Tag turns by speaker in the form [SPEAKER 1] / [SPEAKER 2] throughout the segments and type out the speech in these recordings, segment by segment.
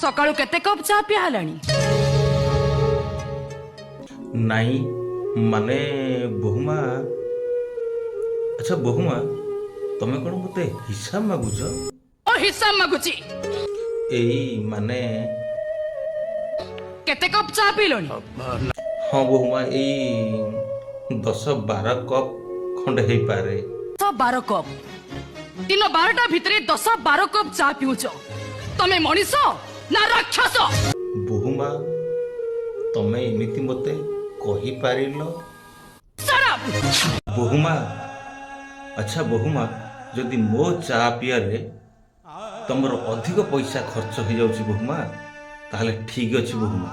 [SPEAKER 1] सकाळू केते कप चा पिया हलानी
[SPEAKER 2] नाई माने बहुमा अच्छा बहुमा तमे कौन मते हिसाब मागुछ
[SPEAKER 1] ओ हिसाब मागुची
[SPEAKER 2] एई माने
[SPEAKER 1] केते कप चा पिलोनी
[SPEAKER 2] हाँ बहुमा एई 10-12 कप खंड हे पारे
[SPEAKER 1] 12 कप दिन 12टा भितरे 10-12 कप चा पिउछ तमे मनीष ना राक्षस
[SPEAKER 2] बहुमा तमे एमिति मते कहि पारिलो
[SPEAKER 1] शराब
[SPEAKER 2] बहुमा अच्छा बहुमा जदि मो चा पियारे तमर अधिक पैसा खर्च हो जाउछि बहुमा ताहले ठीक अछि बहुमा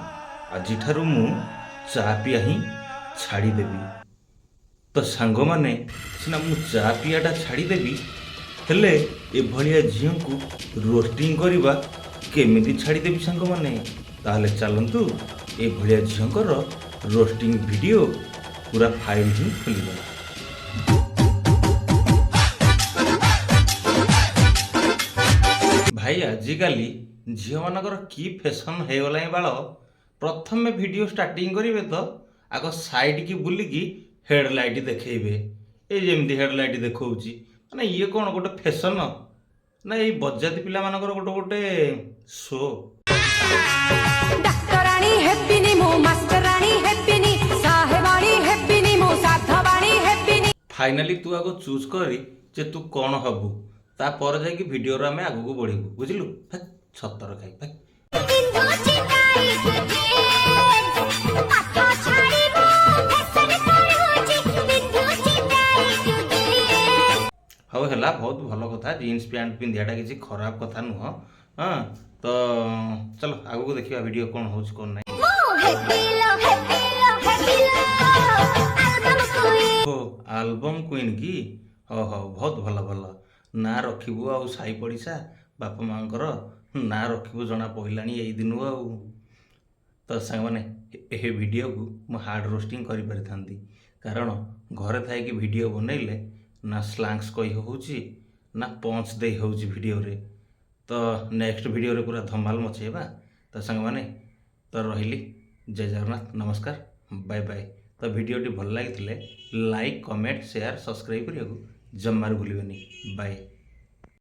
[SPEAKER 2] आज ठारू मु चा पिया ही छाड़ी देबी तो सांग माने सिना मु चा पियाटा छाड़ी देबी हेले ए भलिया झियो को रोस्टिंग करबा केमिति छाड़ी देबी सांग माने ताहले चलंतु ए भलिया झियोकर रोस्टिंग वीडियो पूरा फाइल ही खोलिबा भाई आजिकाली झील मानकर की फैशन हो गला बाल प्रथम वीडियो स्टार्टिंग करेंगे तो आग साइड की बुलिकी हेडलाइट देखेबे ये जमी हेडलाइट देखा माने ये कौन गोटे फैशन ना ये बजाती पिला मानकर गोटे गोटे शो
[SPEAKER 3] डाक्टराणी हेबिनी मो मास्टराणी हेबिनी साहेबाणी हेबिनी मो साधवाणी हेबिनी
[SPEAKER 2] फाइनाली तू आग चूज करी जे तू कौन हबू तापर जाकि वीडियो रे आमे आगु बढ़िबू बुझिलु छतर खाई भाई हौ हैला बहुत भल कथा जीन्स पैंट पिंधियाटा किसी खराब कथा नुह हाँ तो चलो आगु देखिया वीडियो कौन हो कौन नहीं आल्बम क्वीन की हो बहुत भल भल ना रखिबू आ साई पड़िशा बापा माँकर ना रखिबू जना पड़लानी यही दिन आउ तो सांग मैंने ये वीडियो को मु हार्ड रोस्टिंग कर पारि थांती कारण घरे थाई कि वीडियो बनैले ना स्लैंग्स कही होउची ना पंच दे होउची वीडियो रे तो नेक्स्ट वीडियो रे पूरा धमाल मचेबा तो सांग मैंने तो रहिली जय जगन्नाथ नमस्कार बाय बाय तो वीडियोटी भल लगी लाइक कमेंट शेयर सब्सक्राइब करिया जमार भूलिबेनी बाय।